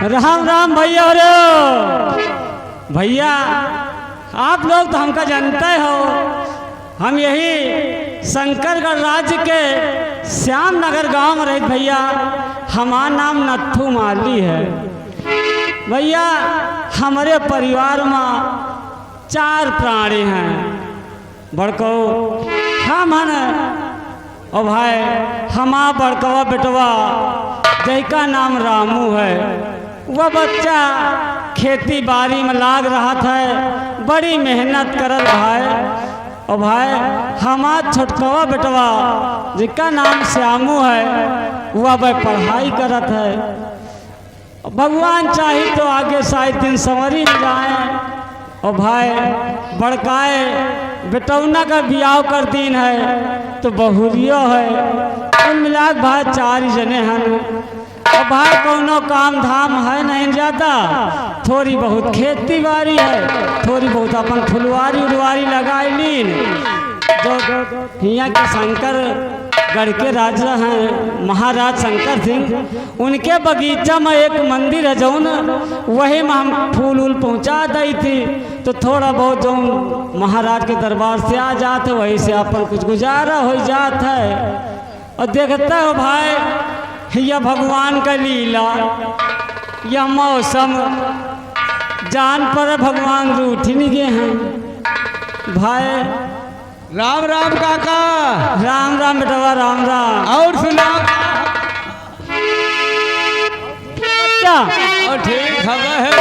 राम राम भैया। रे भैया आप लोग तो हमका जानते हो, हम यही शंकरगढ़ राज्य के श्याम नगर गांव में रहते भैया। हमारा नाम नत्थू माली है भैया। हमारे परिवार में 4 प्राणी हैं। बड़को हम हैं और भाई हमारा बड़कवा बेटवा जिसका नाम रामू है, वह बच्चा खेती बाड़ी में लाग रहा था, बड़ी मेहनत करल भाई। और भाई हमारा छोटकवा बेटवा जिसका नाम श्यामू है, वह भाई पढ़ाई करत है। भगवान चाहे तो आगे शायद दिन संवरी में जाए। और भाई बड़काए बेटौना का ब्याह कर दिन है तो बहुरियो है। कुल मिला भाई 4 जने हैं। और भाई कोनो काम धाम है नहीं ज़्यादा, थोड़ी बहुत खेती बाड़ी है, थोड़ी बहुत अपन फुलवारी उलवारी लगाई लीन। जो यहाँ के शंकर गढ़ के राजा हैं महाराज शंकर सिंह, उनके बगीचा में एक मंदिर है जौन, वही में हम फूल उल पहुँचा दी थी। तो थोड़ा बहुत जो महाराज के दरबार से आ जाते, वहीं से अपन कुछ गुजारा हो जाता है। और देखते हो भाई यह भगवान का लीला, यह मौसम जान पर भगवान रूठ नहीं गए हैं भाई। राम राम काका। राम राम बेटवा राम राम। और सुना क्या और ठीक खबर है।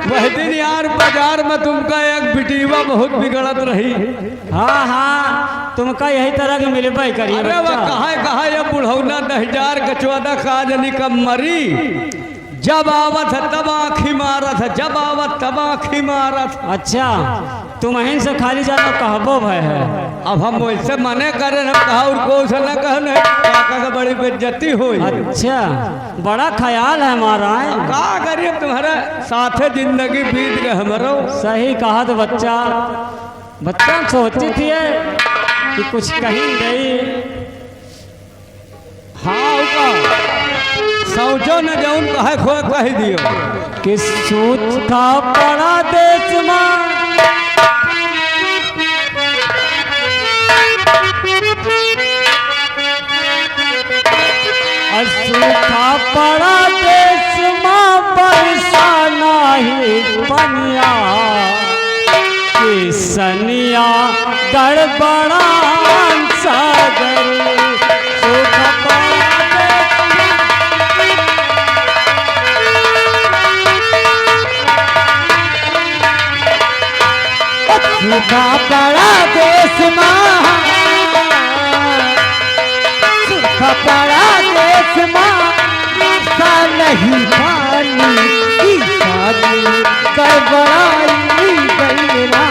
वह दिन यार बाजार में तुमका एक बिटिया बहुत बिगड़त रही। हाँ हाँ तुमका यही तरह के मिलबे करिए। अरे वह कहा ये बुढ़ौना 10,000 का 14 का जनी कब मरी। जब आवत है तब आँखी मारत है, जब आवत तब आँखी मारत। अच्छा तुम अहिन से खाली जाना कहबो भाई है। अब हम वैसे मने करे न कहा और को से न कहने काका का बड़ी बेइज्जती हुई। अच्छा बड़ा ख्याल है हमारा है। का करिए तुम्हारे साथे जिंदगी बीत गए हमारो। सही कहा तो बच्चा सोचती थी कि कुछ कहीं गई। हाँ का सोचो न जौन कहे खो कह दियो कि सूत का बड़ा देश में सूखा पड़ा देश में बरसा नहीं बनिया कि सनिया गड़बड़ा सागर। सूखा पड़ा देश में, सूखा पड़ा देश में नहीं पानी गड़बड़ाई गईरा।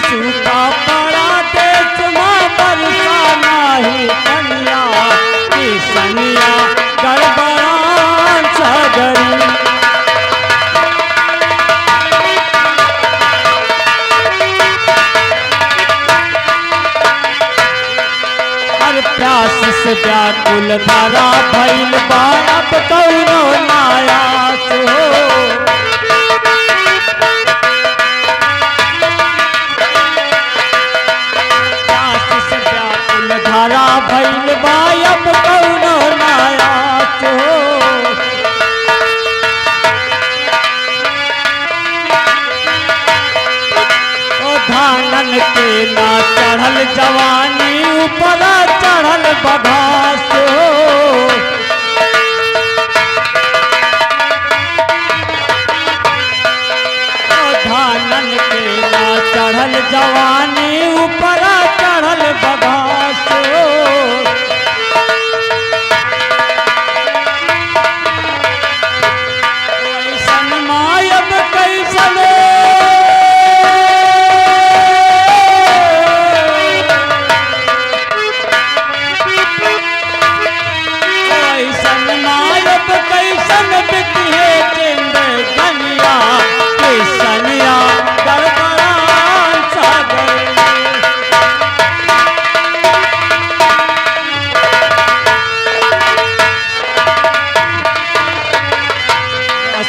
सूखा पड़ा देश में बरसा नहीं बनिया कि सनिया गड़बड़ा सागरी। प्यास से व्याकुल धारा भइल बा, अब कौनो नायास हो। प्यास से व्याकुल धारा भइल बा, अब कौनो नायास हो। ओ धानन के ना चढ़ल जवानी, ऊपर चढ़ल बघास हो। धानन के ना चढ़ल जवानी, ऊपर चढ़ल बघास हो। अब कैसन बिकी है जिंदगनिया किसनिया गड़बड़ा सागर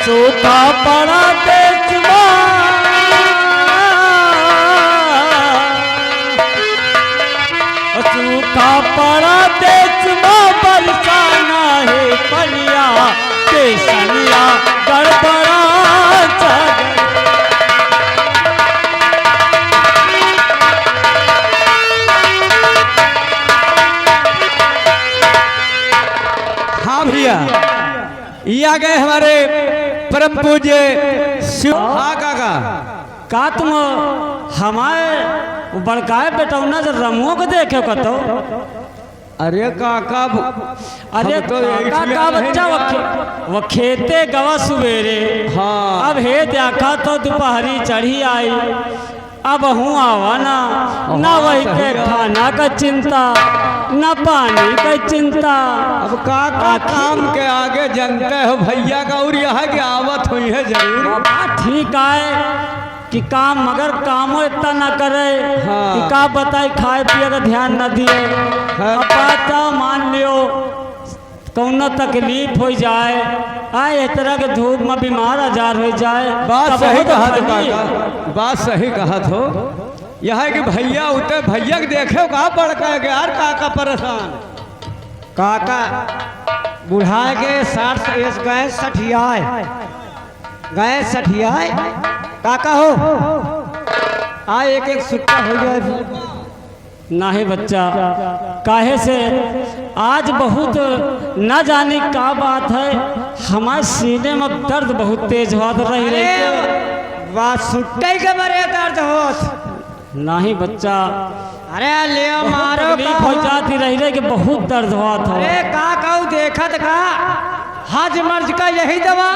सूखा पड़ा बेचवा सूखा पड़ा बेचवा बरसाना है पनिया के सनिया गड़बड़ा सागर हाँ भैया ये आ गए हमारे परम पूज्य शिव। हाँ काका का तुम हमारे बड़काए बेटौना से रमुओं को देखे कतो अरे काका अरे हम तो काका इसमें का नहीं बच्चा ना। वो खेते गवा सुबेरे हाँ अब हे देखा तो दोपहरी चढ़ी आई अब हूँ आवा ना न वही के खाना का चिंता न पानी का चिंता अब काका काम के आगे जनते हो भैया का और यह कि आवत हुई है जरूर। बाबा ठीक है कि काम मगर कामो इतना न करे हाँ। कि का बताए खाए पिए का ध्यान न दिए हाँ। अब बात मान लियो कौनो तकलीफ हो जाए आए इस तरह के धूप में बीमार आजार हो जाए बात तब सही बहुत कहा तो फनी। काका बात सही कहा तो यह है कि भैया उते भैया के देखे कहा बड़का है यार काका परेशान काका बुढ़ा के 60 एस गए 60 काका हो आ एक एक सुट्टा हो जाए नाही बच्चा काहे से आज बहुत न जाने का बात है हमारे सीने में दर्द बहुत तेज होत रही रही बात सुट्टे के बड़े दर्द होत नहीं बच्चा अरे ले मारो तकलीफ हो जाती रही रही कि बहुत दर्द हुआ था अरे का कहूँ देखत का हज मर्ज का यही दवा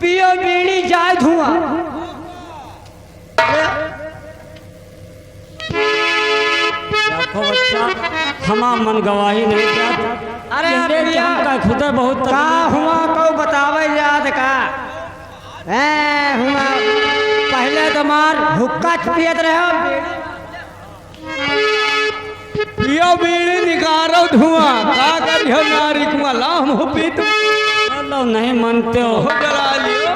पियो बीड़ी जाए धुआं देखो बच्चा हमा मन गवाही नहीं क्या अरे भैया का खुदा बहुत का तकलीफ हुआ कहो बतावे याद का हुआ पहले तो मार हुक्का पियत रहे पियो बीड़ी निकारो धुआं का करियो नारी कुआं ला हम हो पीत चलो नहीं मानते हो जला लियो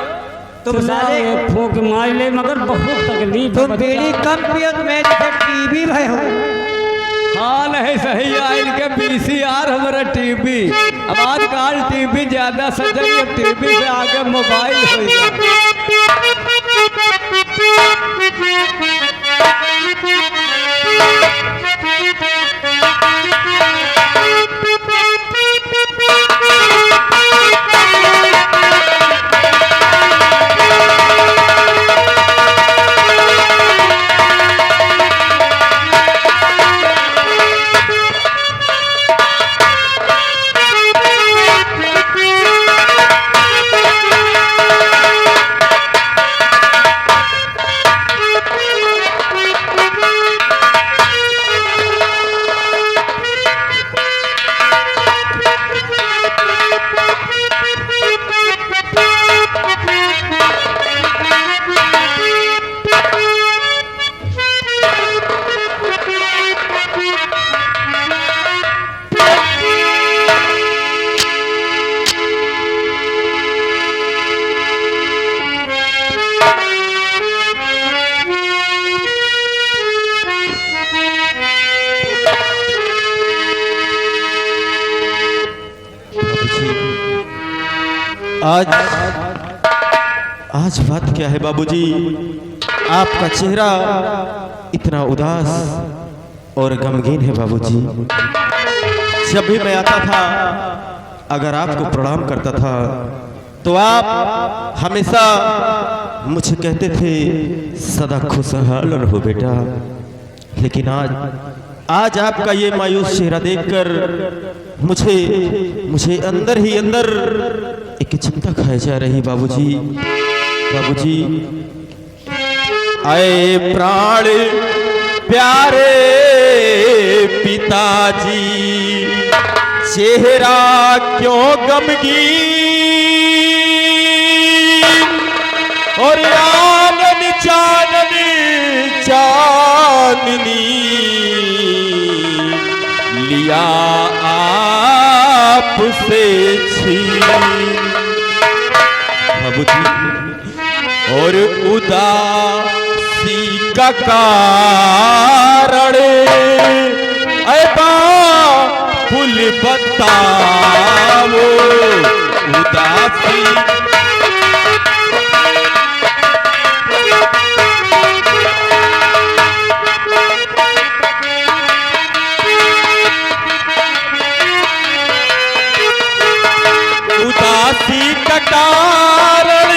तुम सारे एक फूक मार ले मगर बहुत तकलीफ है तुम बीड़ी कम पियत में टीबी भय हो हाँ नहीं सही आयल के बीसीआर हमारा टीवी अब आजकल टीवी ज्यादा सजग अब टीवी से आगे मोबाइल हो गया आज आज बात क्या है बाबूजी आपका चेहरा इतना उदास और गमगीन है बाबूजी जब भी मैं आता था अगर आपको प्रणाम करता था तो आप हमेशा मुझे कहते थे सदा खुशहाल रहो बेटा लेकिन आज आपका ये मायूस चेहरा देखकर मुझे अंदर ही अंदर एक चिंता खाई जा रही बाबूजी बाबूजी आए प्राण प्यारे पिताजी चेहरा क्यों गमगी और आनन चाननी चांदनी लिया आपसे छीन बाबूजी और उदासी का कारण फूल बताओ उदासी उदासी का कारण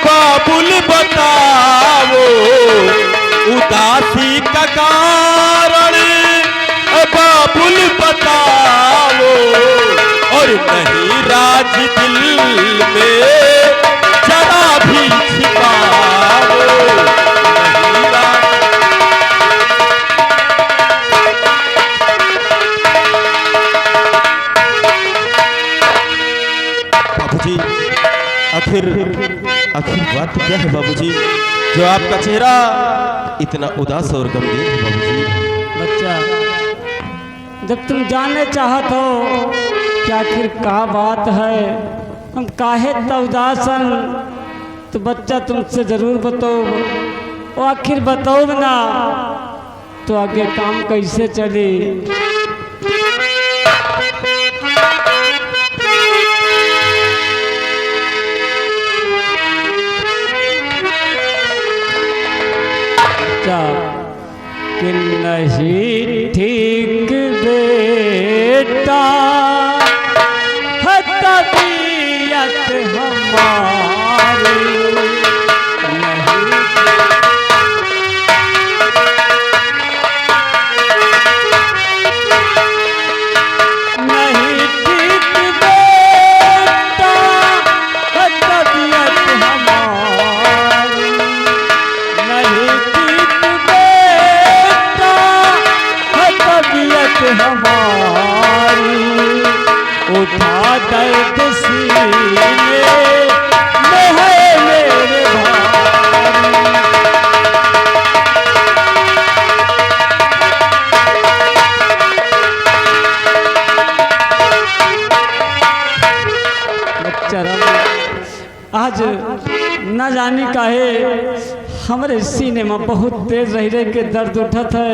बाबुल बताओ उदासी का कारण बाबुल बताओ और नहीं राज दिल में जरा भी छिपाओ नहीं राज बाबूजी आखिर बात क्या है बाबूजी जो आपका चेहरा इतना उदास और गमगीन है बाबूजी। बच्चा जब तुम जानना चाहत हो कि आखिर का बात है हम काहे त उदासन तो बच्चा तुमसे जरूर बताओ और आखिर बताओ ना तो आगे काम कैसे चले। कि नहीं ठीक बेटा है तबीयत हमारी नहीं ठीक बेटा है तबीयत हमारी नहीं हमारी उठा दर्द सीने में है मेरे बच्चा आज न जानी काहे हमारे सीने में बहुत तेज रह के दर्द उठत है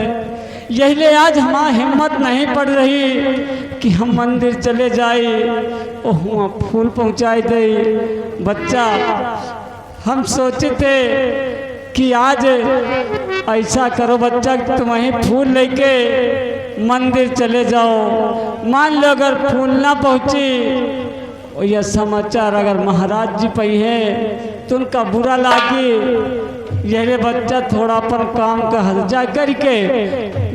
यही ले आज हमारा हिम्मत नहीं पड़ रही कि हम मंदिर चले जाए और वहाँ फूल पहुँचाए दे। बच्चा हम सोचे थे कि आज ऐसा करो बच्चा कि तुम वहीं फूल लेके मंदिर चले जाओ। मान लो अगर फूल ना पहुँची और यह समाचार अगर महाराज जी पे है तो उनका बुरा लागे। यही बच्चा थोड़ा अपन काम का हर्जा करके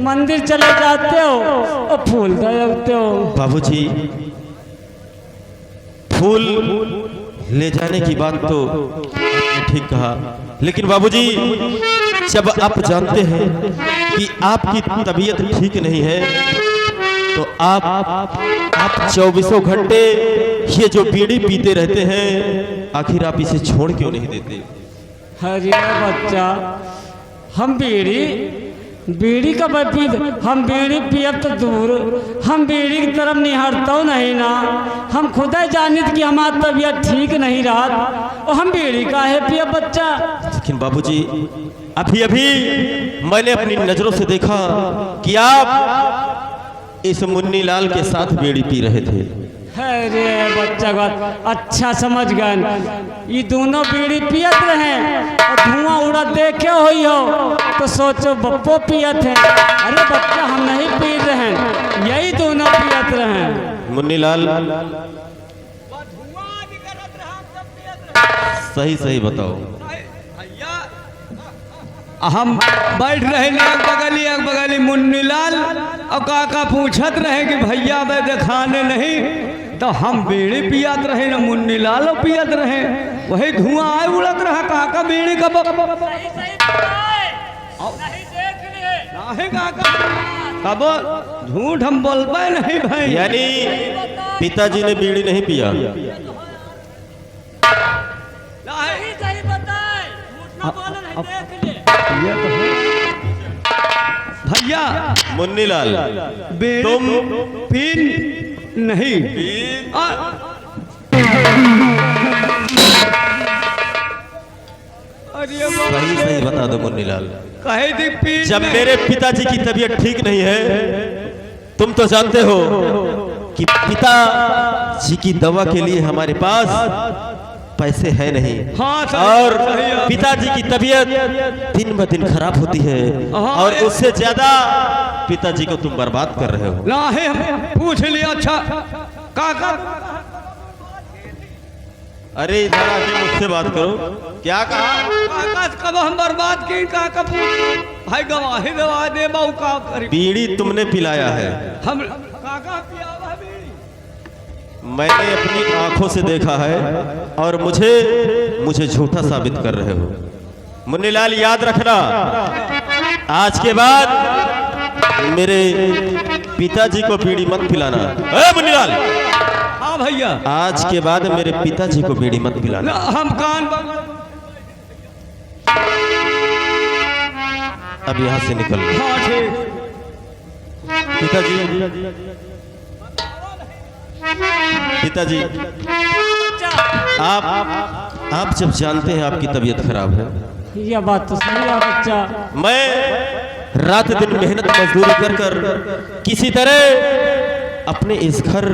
मंदिर चले जाते हो और फूल देते हो। बाबूजी फूल ले जाने की बात तो आपने ठीक कहा लेकिन बाबूजी जब आप जानते हैं कि आपकी तबीयत ठीक नहीं है तो आप 24 घंटे ये जो बीड़ी पीते रहते हैं आखिर आप इसे छोड़ क्यों नहीं देते। अरे बच्चा हम बीड़ी का हम बीड़ी पियब तो दूर हम बीड़ी की तरफ निहारता नहीं ना। हम खुद ही जानित कि हमारी तबीयत ठीक नहीं रहा और हम बीड़ी का है पियब बच्चा। लेकिन बाबूजी अभी मैंने अपनी नजरों से देखा कि आप इस मुन्नी लाल के साथ बीड़ी पी रहे थे। अरे बच्चा बात अच्छा समझ गए ये दोनों बीड़ी पियत रहे और धुआं उड़ा देखे हुई हो तो सोचो बप्पो पियत है। अरे बच्चा हम नहीं पी रहे हैं यही दोनों पियत रहे। मुन्नी लाल सही बताओ। हम बैठ रहे एक बगली मुन्नी लाल और काका पूछत रहे कि भैया मैं खाने नहीं तो हम बीड़ी पियात रहे ना मुन्नी लाल पियत रहे वही धुआं आए उड़त रहा काका बीड़ी का काका कब झूठ हम बोलबे नहीं भाई। यानी पिताजी ने बीड़ी नहीं पिया। नहीं। सही बताए, झूठ ना बोले, नहीं देख ले। ये तो है। भैया मुन्नीलाल, बीड़ी तुम पीन नहीं अरे सही सही बता दो मुन्नीलाल। कहे थी पीन जब नहीं। मेरे पिताजी की तबीयत ठीक नहीं है, तुम तो जानते हो कि पिताजी की दवा के लिए हमारे पास पैसे है नहीं। हाँ, सही- और सही है। पिताजी की तबीयत दिन ब दिन खराब होती है, हाँ, और उससे ज्यादा पिताजी को तुम बर्बाद कर रहे हो। ना है हम पूछ लिया। अच्छा काका अरे इधर आके मुझसे बात करो। क्या कहा? काका कब हम बर्बाद की काका पूछ भाई गवाही दवा दे बहु का करी बीड़ी तुमने पिलाया है, हम काका पिया हुआ बीड़ी। मैंने अपनी आंखों से देखा है, और मुझे झूठा साबित कर रहे हो। मुन्नीलाल याद रखना, आज के बाद मेरे पिताजी को बीड़ी मत पिलाना। ए मुन्नीलाल, हाँ भैया आज के बाद मेरे पिताजी को बीड़ी मत ना पिलाना। हम कान बंद अब यहाँ से निकल लो। हाँ ठीक पिताजी, पिताजी, आप जब जानते हैं आपकी तबीयत खराब है, ये बात तो सही है बच्चा। मैं रात दिन मेहनत मजदूरी कर कर किसी तरह अपने इस घर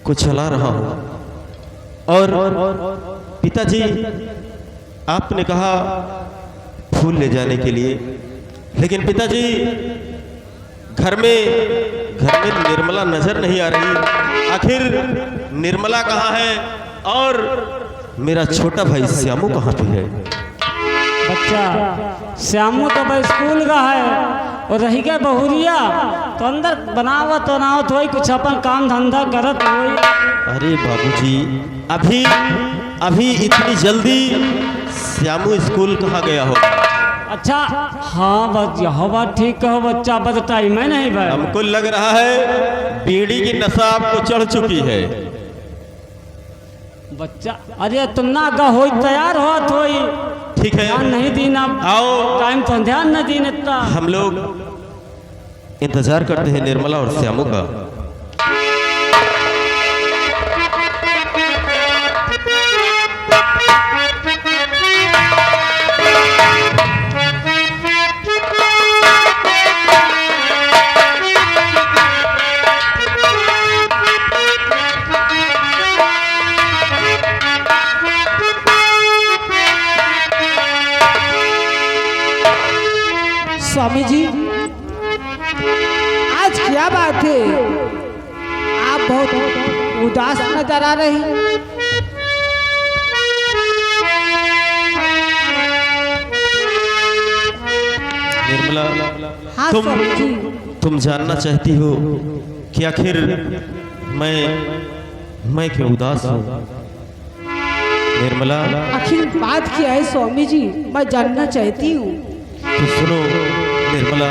को चला रहा हूं, और पिताजी आपने कहा फूल ले जाने के लिए, लेकिन पिताजी घर में निर्मला नजर नहीं आ रही। आखिर निर्मला कहाँ है, और मेरा छोटा भाई श्यामू कहाँ पे है? बच्चा श्यामू तो भाई स्कूल का है, और रही गया बहुरिया तो अंदर बनावत बनावत वही कुछ अपन काम धंधा करत वही। अरे बाबूजी, अभी अभी इतनी जल्दी श्यामू स्कूल कहाँ गया हो? अच्छा हाँ बस यह बात ठीक कहो बच्चा, बस टाइम है नहीं भाई। हमको लग रहा है बीड़ी की नशा आपको चढ़ चुकी है। बच्चा अरे तुम ना गा हो तैयार हो थोड़ी ठीक है, ध्यान नहीं दीना, आओ टाइम तो ध्यान न दीन इतना। हम लोग इंतजार करते हैं निर्मला और श्यामू का। स्वामी जी आज क्या बात है, आप बहुत उदास नजर आ रही हैं। निर्मला, हाँ स्वामी जी, तुम जानना चाहती हो कि आखिर मैं क्यों उदास हूँ? निर्मला, आखिर बात क्या है स्वामी जी, मैं जानना चाहती हूँ। तो सुनो निर्मला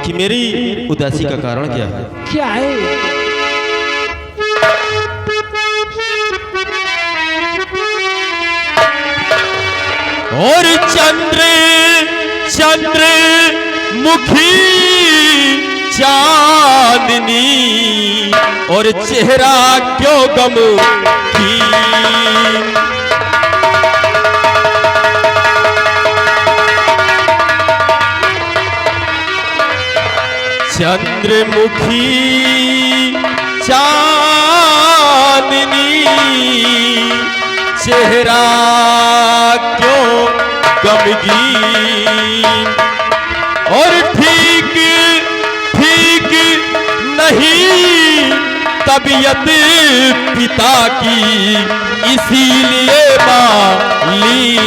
कि मेरी उदासी का कारण क्या है। क्या है? और चंद्र मुखी चांदनी, और चेहरा क्यों गम की, चंद्रमुखी चांदनी, चेहरा क्यों गमगीन, और ठीक ठीक नहीं तबीयत पिता की, इसीलिए मालीन।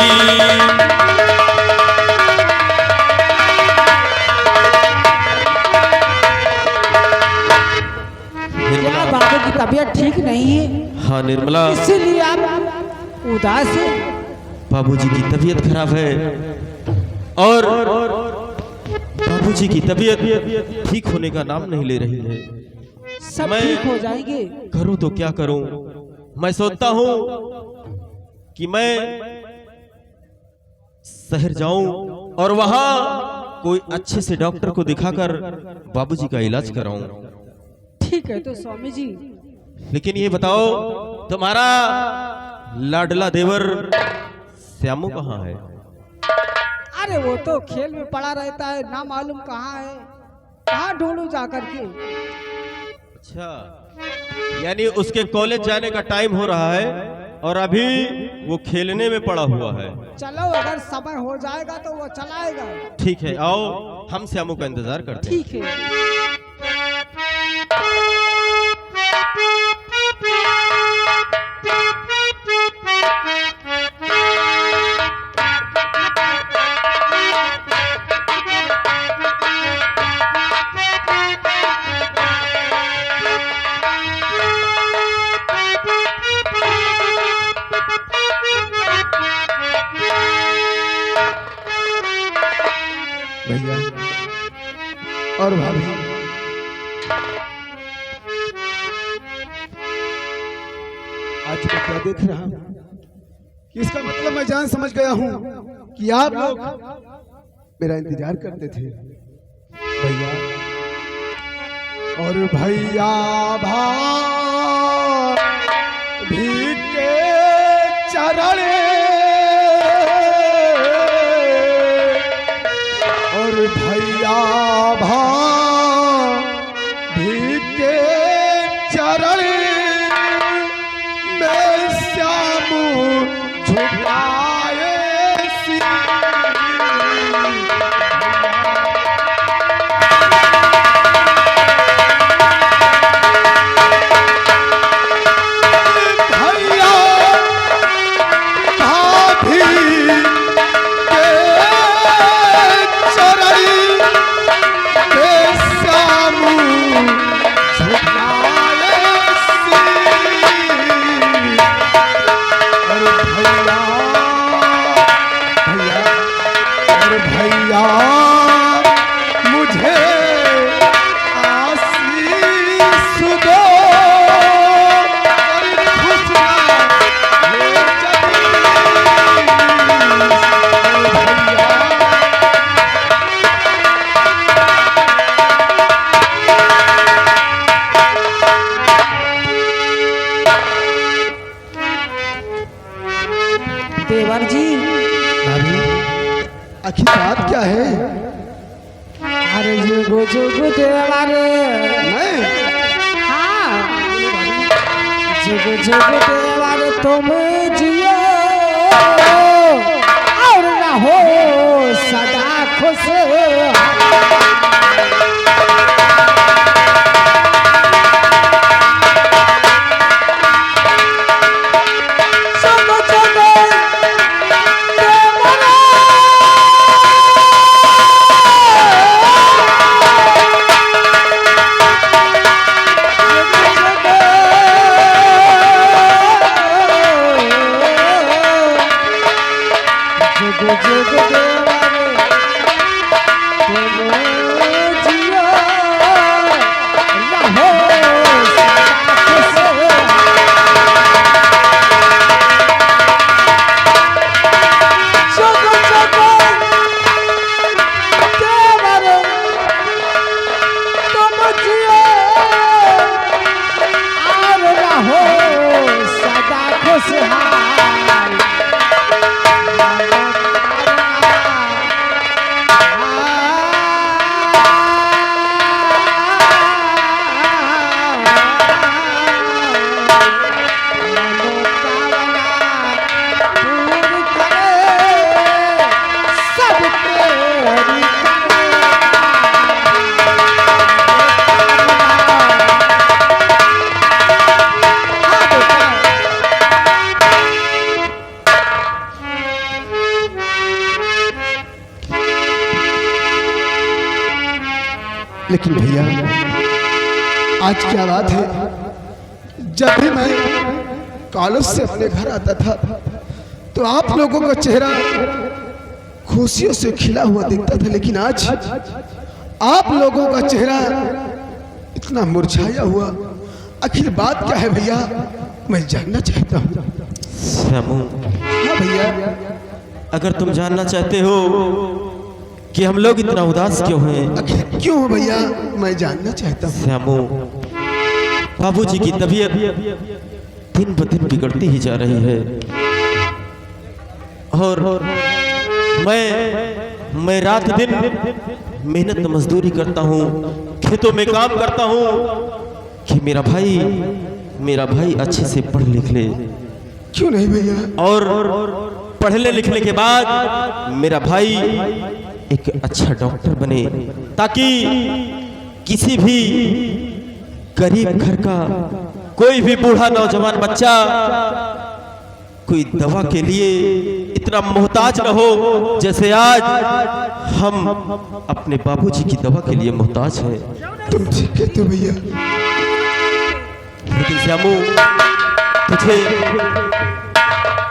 क्या बाबू की तबीयत ठीक नहीं है, हाँ निर्मला, इसीलिए आप उदास है। बाबूजी की तबीयत खराब है, और बाबूजी की तबीयत ठीक होने का नाम नहीं ले रही है। सब मैं ठीक हो जाएंगे। करूं तो क्या करूं? मैं सोचता हूं कि मैं शहर जाऊं और वहां कोई अच्छे से डॉक्टर को दिखाकर बाबूजी का इलाज कराऊं। ठीक है तो स्वामी जी, लेकिन ये बताओ, तुम्हारा लाडला देवर श्यामू कहाँ है? अरे वो तो खेल में पड़ा रहता है, ना मालूम कहाँ है, कहाँ ढूंढूं जाकर के। अच्छा, यानी उसके कॉलेज जाने का टाइम हो रहा है और अभी वो खेलने में पड़ा हुआ है। चलो अगर समय हो जाएगा तो वो चलाएगा। ठीक है, आओ हम श्यामू का इंतजार करते हैं। ठीक है। भैया और भाभी, आज मैं क्या देख रहा हूं कि इसका मतलब मैं जान समझ गया हूं कि आप लोग मेरा इंतजार करते थे। भैया और भैया भाभी के चरण और भैया भाभी के चरण में श्यामू झुकाए सिर। भैया भाभी के चरण में श्यामू झुकाए सिर। और भैया मुझे आशीष दो और खुशियां ले चली। और भैया देवर जी, आखिर बात क्या है? अरे जुगु जुगु देवर, मैं हाँ जुगु जुगु देवर तुम जियो और रहो सदा खुश। जुगु जुगु लेकिन भैया आज क्या बात है, जब भी मैं कॉलेज से अपने घर आता था तो आप लोगों का चेहरा खुशियों से खिला हुआ दिखता था, लेकिन आज आप लोगों का चेहरा इतना मुरझाया हुआ। आखिर बात क्या है भैया, मैं जानना चाहता हूँ। श्यामू, हाँ भैया, अगर तुम जानना चाहते हो कि हम लोग इतना उदास क्यों हैं, आखिर क्यों हो भैया, मैं जानना चाहता हूँ। श्यामू, बाबूजी की तबीयत दिन ब दिन बिगड़ती ही जा रही है और मैं रात दिन मेहनत मजदूरी करता हूँ, खेतों में काम करता हूँ कि मेरा भाई अच्छे से पढ़ लिख ले। क्यों नहीं भैया, और पढ़ने लिखने के बाद मेरा भाई एक अच्छा डॉक्टर बने, ताकि किसी भी गरीब घर का कोई भी बूढ़ा नौजवान बच्चा कोई दवा के लिए इतना मोहताज न हो जैसे आज हम अपने बाबूजी की दवा के लिए मोहताज हैं। तुम ठीक कहते हो भैया, लेकिन श्यामू,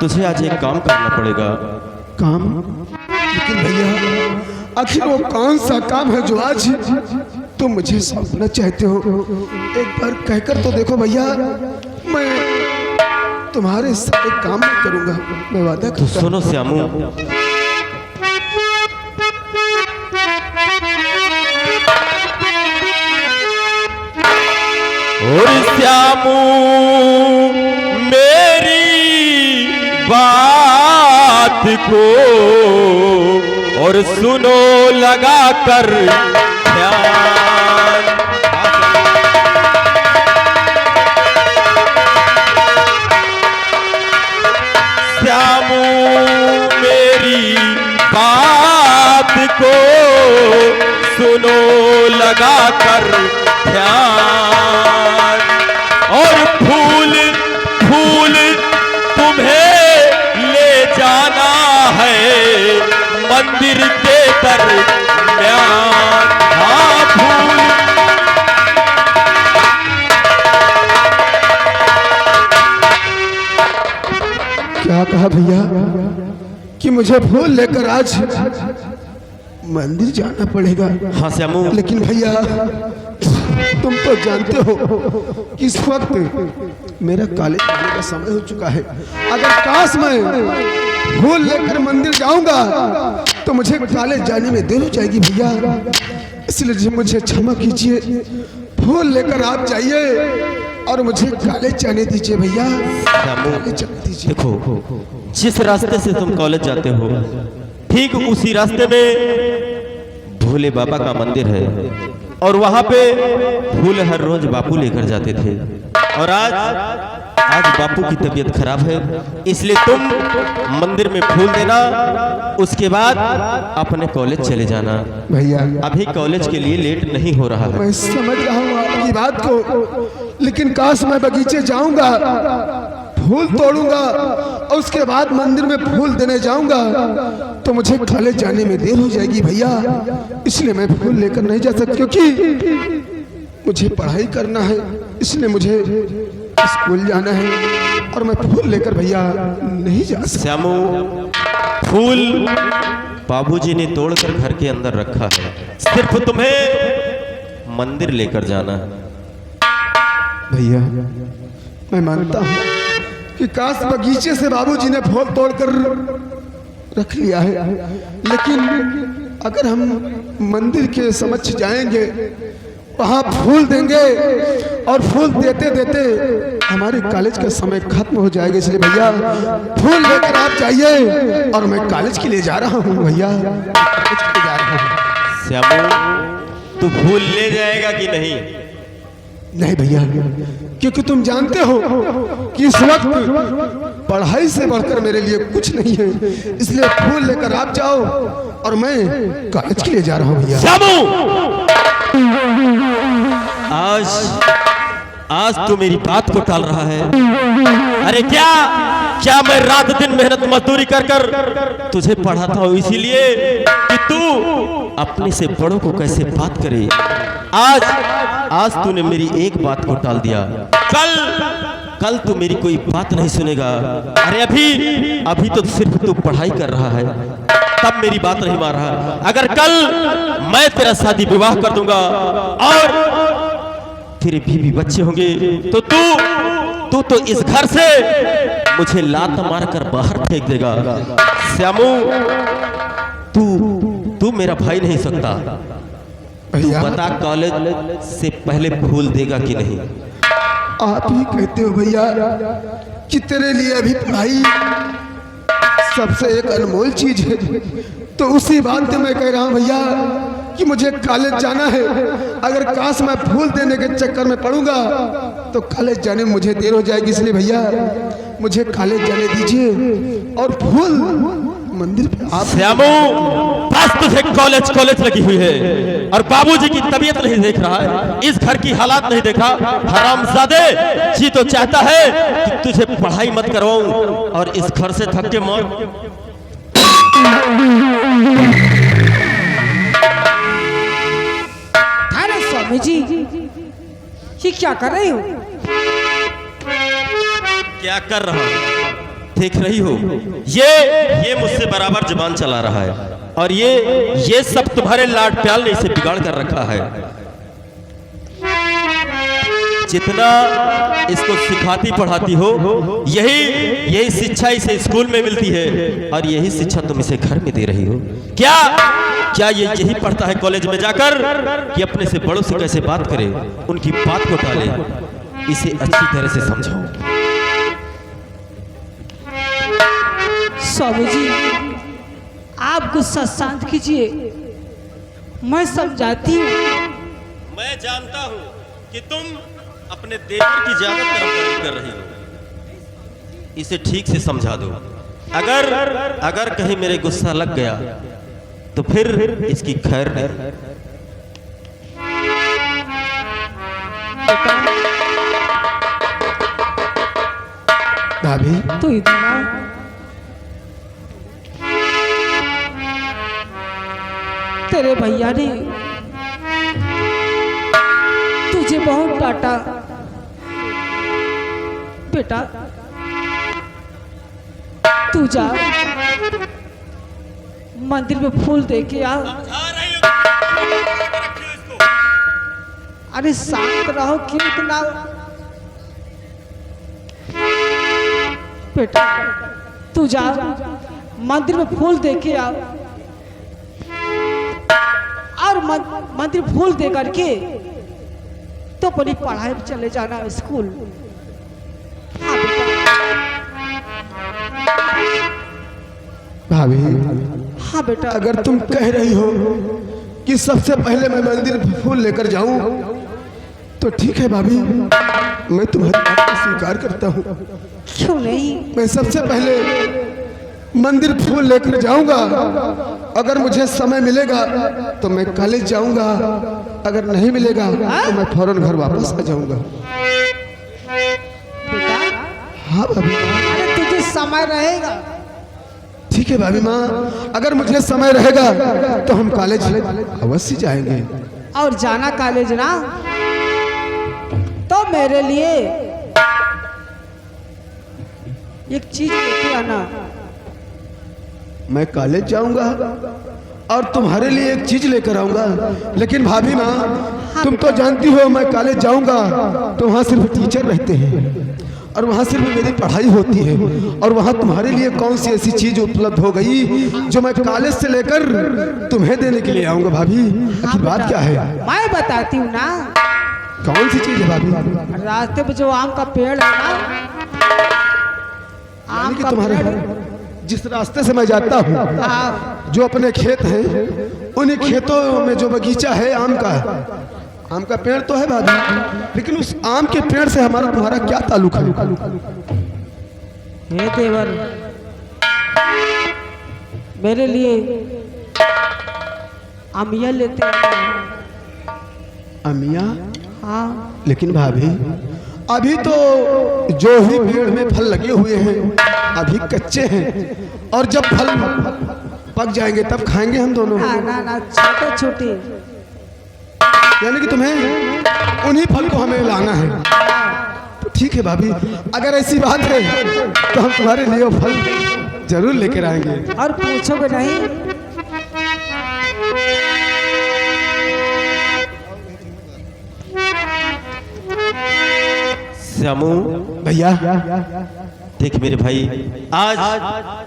तुझे आज एक काम करना पड़ेगा। काम? लेकिन भैया आखिर वो कौन सा काम है जो आज तुम मुझे सौंपना चाहते हो? एक बार कहकर तो देखो भैया, मैं तुम्हारे सारे काम करूंगा, मैं वादा तो करता हूं। सुनो श्यामू, और श्यामू मेरी बात को और सुनो लगा कर ध्यान। श्यामू मेरी बात को सुनो लगा कर ध्यान, और फूल फूल तुम्हें ले जाना है मंदिर के दरम्यान। हाँ, फूल क्या कहा भैया कि मुझे फूल लेकर आज मंदिर जाना पड़ेगा? हाँ श्यामू, लेकिन भैया तुम तो जानते हो कि इस वक्त मेरा कॉलेज जाने का समय हो चुका है। अगर काश मैं फूल लेकर मंदिर जाऊंगा तो मुझे कॉलेज जाने में देर हो जाएगी भैया, इसलिए मुझे क्षमा कीजिए। फूल लेकर आप जाइए और मुझे कॉलेज जाने दीजिए भैया, कॉलेज जाने दीजिए। देखो, जिस रास्ते से तुम कॉलेज जाते हो ठीक उसी रास्ते में भोले बाबा का मंदिर है, और वहां पे फूल हर रोज बापू लेकर जाते थे। और आज बापू की तबीयत खराब है, इसलिए तुम मंदिर में फूल देना, उसके बाद अपने कॉलेज चले जाना। भैया अभी कॉलेज के लिए लेट नहीं हो रहा है। मैं समझ रहा हूँ आपकी बात को, लेकिन काश मैं बगीचे जाऊंगा, फूल तोड़ूंगा और उसके बाद मंदिर में फूल देने जाऊंगा तो मुझे कॉलेज जाने में देर हो जाएगी भैया, इसलिए मैं फूल लेकर नहीं जा सकता, क्योंकि मुझे पढ़ाई करना है, इसलिए मुझे स्कूल जाना है और मैं फूल लेकर भैया नहीं जा सकता। श्यामू, फूल बाबूजी ने तोड़कर घर के अंदर रखा है, सिर्फ तुम्हें मंदिर लेकर जाना है। भैया मैं मानता हूँ कि काश बगीचे से बाबूजी ने फूल तोड़कर रख लिया है, लेकिन अगर हम मंदिर के समक्ष जाएंगे, वहाँ फूल देंगे और फूल देते देते हमारे कॉलेज का समय खत्म हो जाएगा, इसलिए भैया फूल लेकर आप जाइए और मैं कॉलेज के लिए जा रहा हूँ भैया, कॉलेज के लिए जा रहा हूँ। श्यामू, तू फूल ले जाएगा कि नहीं? नहीं भैया, क्योंकि तुम जानते हो कि इस वक्त पढ़ाई से बढ़कर मेरे लिए कुछ नहीं है, इसलिए फूल लेकर आप जाओ और मैं कॉलेज के लिए जा रहा हूँ भैया। श्यामू, आज तू मेरी बात को टाल रहा है। अरे क्या मैं रात दिन मेहनत मजदूरी कर कर तुझे पढ़ाता हूँ, इसीलिए कि तू अपने से बड़ों को कैसे बात करे। आज तूने मेरी एक बात को टाल दिया, कल तू मेरी कोई बात नहीं सुनेगा। अरे अभी तो सिर्फ तू पढ़ाई कर रहा है, तब मेरी बात नहीं मान रहा। अगर कल मैं तेरा शादी विवाह कर दूंगा और तेरे बीवी बच्चे होंगे तो तू तो इस घर से मुझे लात मारकर बाहर फेंक देगा। श्यामू, तू मेरा भाई नहीं सकता। तू बता, कॉलेज से पहले फूल देगा कि नहीं? आप ही कहते हो भैया कि तेरे लिए अभी पढ़ाई सबसे एक अनमोल चीज है, तो उसी बात पे मैं कह रहा हूँ भैया कि मुझे कॉलेज जाना है। अगर काश मैं फूल देने के चक्कर में पड़ूंगा तो कॉलेज जाने में मुझे देर हो जाएगी, इसलिए भैया मुझे कॉलेज जाने दीजिए और फूल मंदिर पे आप। श्यामू, बस तुझे कॉलेज लगी हुई है और बाबूजी की तबीयत नहीं देख रहा है, इस घर की हालात नहीं देखा। हरामजादे, जी तो चाहता है कि तुझे पढ़ाई मत करवाऊं और इस घर से थक के मौत। अरे स्वामी जी, ये क्या कर रहे हो? क्या कर रहा हूं? देख रही हो, ये मुझसे बराबर जुबान चला रहा है और ये सब तुम्हारे लाड प्याल ने इसे बिगाड़ कर रखा है। जितना इसको सिखाती पढ़ाती हो, यही शिक्षा इसे स्कूल में मिलती है और यही शिक्षा तुम इसे घर में दे रही हो। क्या ये यही पढ़ता है कॉलेज में जाकर कि अपने से बड़ों से कैसे बात करे, उनकी बात को टाले? इसे अच्छी तरह से समझाओ। स्वामी जी, आप गुस्सा शांत कीजिए, मैं समझाती हूँ। मैं जानता हूँ कि तुम अपने देवर की ज्यादा तरफदारी कर रही हो। इसे ठीक से समझा दो। अगर कहीं मेरे गुस्सा लग गया तो फिर इसकी खैर नहीं। भाभी तो इतना तेरे भैया ने तुझे बहुत डांटा बेटा, तू जा मंदिर में फूल दे के आ। अरे शांत रहो, क्यों इतना? बेटा तू जा मंदिर में फूल दे के आ और मंदिर फूल दे करके तो अपनी पढ़ाई में चले जाना स्कूल। हाँ बेटा। भाभी, हाँ बेटा। अगर तुम कह रही हो कि सबसे पहले मैं मंदिर फूल लेकर जाऊं तो ठीक है भाभी, मैं तुम्हारी बात को स्वीकार करता हूं। क्यों नहीं? मैं सबसे पहले मंदिर फूल लेकर जाऊंगा। अगर मुझे समय मिलेगा तो मैं कॉलेज जाऊंगा, अगर नहीं मिलेगा तो मैं फौरन घर वापस आ जाऊंगा। बेटा हाँ भाभी। अरे तुझे समय रहेगा। ठीक है भाभी माँ, अगर मुझे समय रहेगा तो हम कॉलेज अवश्य जाएंगे। और जाना कॉलेज ना तो मेरे लिए एक चीज लेके आना। मैं कॉलेज जाऊंगा और तुम्हारे लिए एक चीज लेकर आऊंगा। लेकिन भाभी माँ, तुम तो जानती हो मैं कॉलेज जाऊंगा तो वहाँ सिर्फ टीचर रहते हैं और वहाँ सिर्फ मेरी पढ़ाई होती है, और वहाँ तुम्हारे लिए कौन सी ऐसी चीज उपलब्ध हो गई जो मैं कॉलेज से लेकर तुम्हें देने के लिए आऊंगा। भाभी आखिर बात क्या है? मैं बताती हूँ ना। कौन सी चीज है भाभी? रास्ते में जो आम का पेड़ है ना, आम कि का तुम्हारे पेड़, जिस रास्ते से मैं जाता हूँ, जो अपने खेत हैं, उन्हीं खेतों में जो बगीचा है आम का पेड़ तो है भाभी, लेकिन उस आम के पेड़ से हमारा तुम्हारा क्या ताल्लुक है? हे देवर, मेरे लिए अमिया लेते हैं। अमिया? हाँ। लेकिन भाभी अभी तो जो ही पेड़ में फल लगे हुए हैं अभी कच्चे हैं, और जब फल पक जाएंगे तब खाएंगे हम दोनों। ना छोटे छोटे, यानी कि तुम्हें उन्हीं फल को हमें लाना है। तो ठीक है भाभी, अगर ऐसी बात है तो हम तुम्हारे लिए वो फल जरूर लेकर आएंगे। और पूछोगे नहीं? श्यामू भैया देख मेरे भाई, आज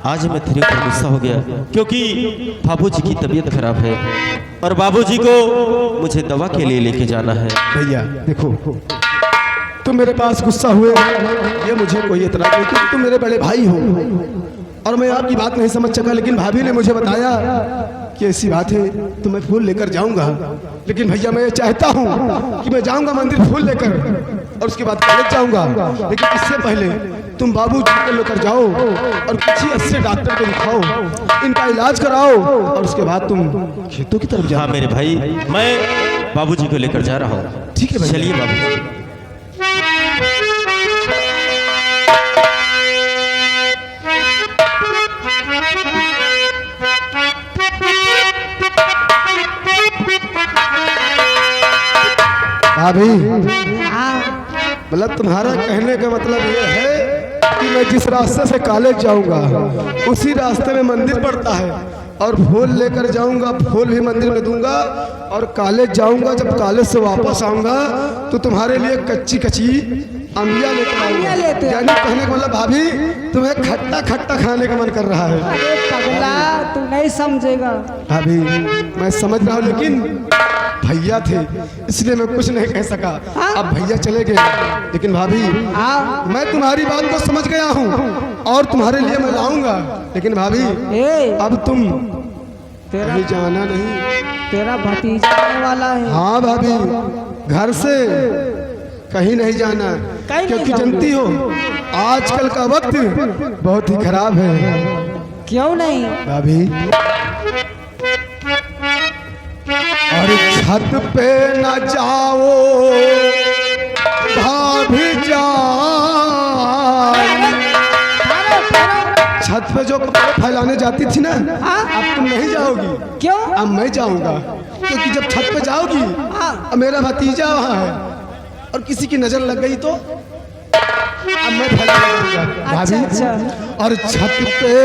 आज मैं तेरे ऊपर गुस्सा हो गया क्योंकि बाबूजी की तबीयत खराब है और बाबूजी को मुझे दवा के लिए लेके जाना है। भैया देखो, तुम मेरे पास गुस्सा हुए ये मुझे कोई इतराज नहीं, क्योंकि तुम मेरे बड़े भाई हो और मैं आपकी बात नहीं समझ सका, लेकिन भाभी ने मुझे बताया कि ऐसी बात है तो मैं फूल लेकर जाऊंगा। लेकिन भैया मैं ये चाहता हूँ कि मैं जाऊंगा मंदिर फूल लेकर और उसके बाद कॉलेज जाऊंगा, लेकिन इससे पहले तुम बाबूजी को लेकर जाओ और किसी अच्छे डॉक्टर को दिखाओ, इनका इलाज कराओ और उसके बाद तुम खेतों की तरफ जाओ। हाँ मेरे भाई, मैं बाबूजी को लेकर जा रहा हूँ। ठीक है भैया। चलिए बाबूजी। भाभी हाँ मतलब तुम्हारा कहने का मतलब ये है कि मैं जिस रास्ते से कॉलेज जाऊंगा उसी रास्ते में मंदिर पड़ता है और फूल लेकर जाऊंगा, फूल भी मंदिर में दूंगा और कॉलेज जाऊंगा। जब कॉलेज से वापस आऊंगा तो तुम्हारे लिए कच्ची कच्ची अम्बिया लेकर आऊंगा। लेते हैं। यानी कहने का मतलब भाभी तुम्हें खट्टा खट्टा खाने का मन कर रहा है। अरे पगला, तू नहीं समझेगा। भाभी मैं समझ रहा हूँ, लेकिन भैया थे इसलिए मैं कुछ नहीं कह सका। अब भैया चले गए, लेकिन भाभी हाँ मैं तुम्हारी बात को समझ गया हूँ और तुम्हारे लिए मैं लाऊंगा। लेकिन भाभी ए अब तुम तेरा कहीं जाना नहीं। तेरा भतीजा आने वाला है। हाँ भाभी, घर से कहीं नहीं जाना, कहीं नहीं क्योंकि जाऊंगी। जानती हो आजकल का वक्त बहुत ही खराब है। क्यों नहीं? भाभी और छत पे न जाओ भाभी जान। छत पे जो कपड़े फैलाने जाती थी ना, अब तुम नहीं जाओगी। क्यों? अब मैं जाऊंगा, क्योंकि जब छत पे जाओगी अब मेरा भतीजा वहाँ है और किसी की नजर लग गई तो अब मैं फैलाऊंगा। अच्छा, भाभी अच्छा। और छत पे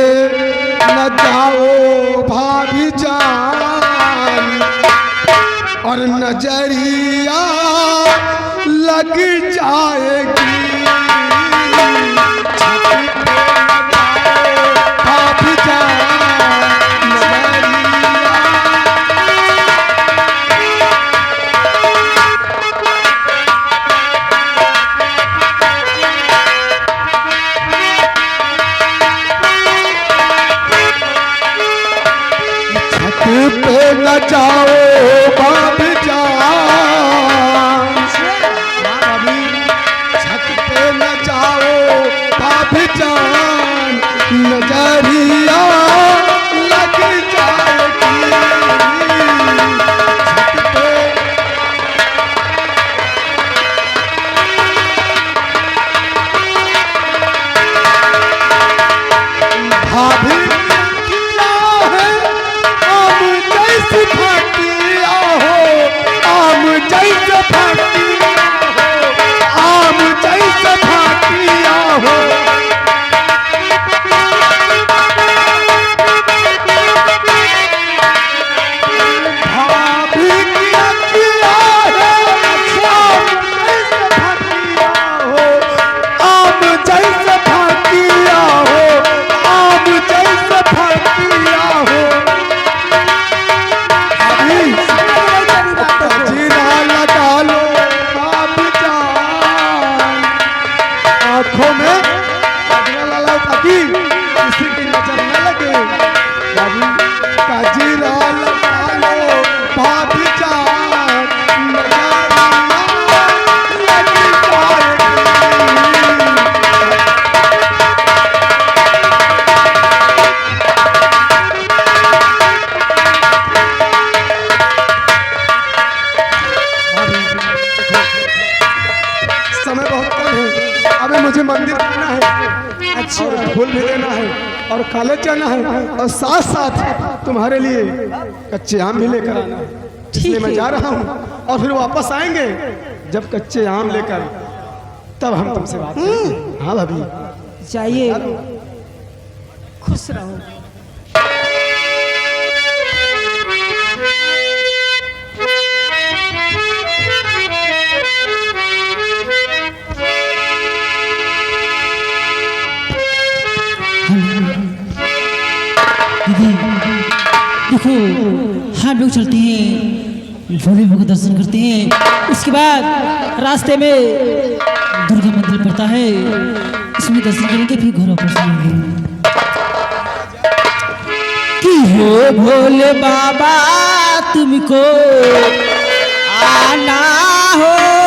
न जाओ भाभी जान और नजरिया लग जाएगी। छत पे न जाओ भाभी जान, नजरिया छत पे न जाओ भाभी जान। छत पे न जाओ भाभी जान, नजरिया लग जाएगी। छत पे भाभी किया है आम जैसी फटिया हो, आम जैसे फटिया हो, आम जैसे फटिया हो। भाभी किया है आम जैसे फटिया हो, आम जैसे फटिया हो। जीरा लगा लो भाभी जान, आँखों में कजरा लगा ताकि किसी की नजर न लगे। भाभी का जीरा लगा लो भाभी जान, नजरिया लग जाएगी। समय बहुत कम है, अभी मुझे मंदिर जाना है, अच्छा और फूल भी लेना है और कॉलेज जाना है और साथ साथ तुम्हारे लिए कच्चे आम भी लेकर आना है। इसलिए मैं जा रहा हूँ और फिर वापस आएंगे जब कच्चे आम लेकर, तब हम तुमसे बात करेंगे। हाँ भाभी जाइए, खुश रहो। लोग चलते हैं, भोले बाबा का दर्शन करते हैं। उसके बाद रास्ते में दुर्गा मंदिर पड़ता है, इसमें दर्शन करेंगे, फिर घर वापस आएंगे। कि हे भोले बाबा तुमको आना हो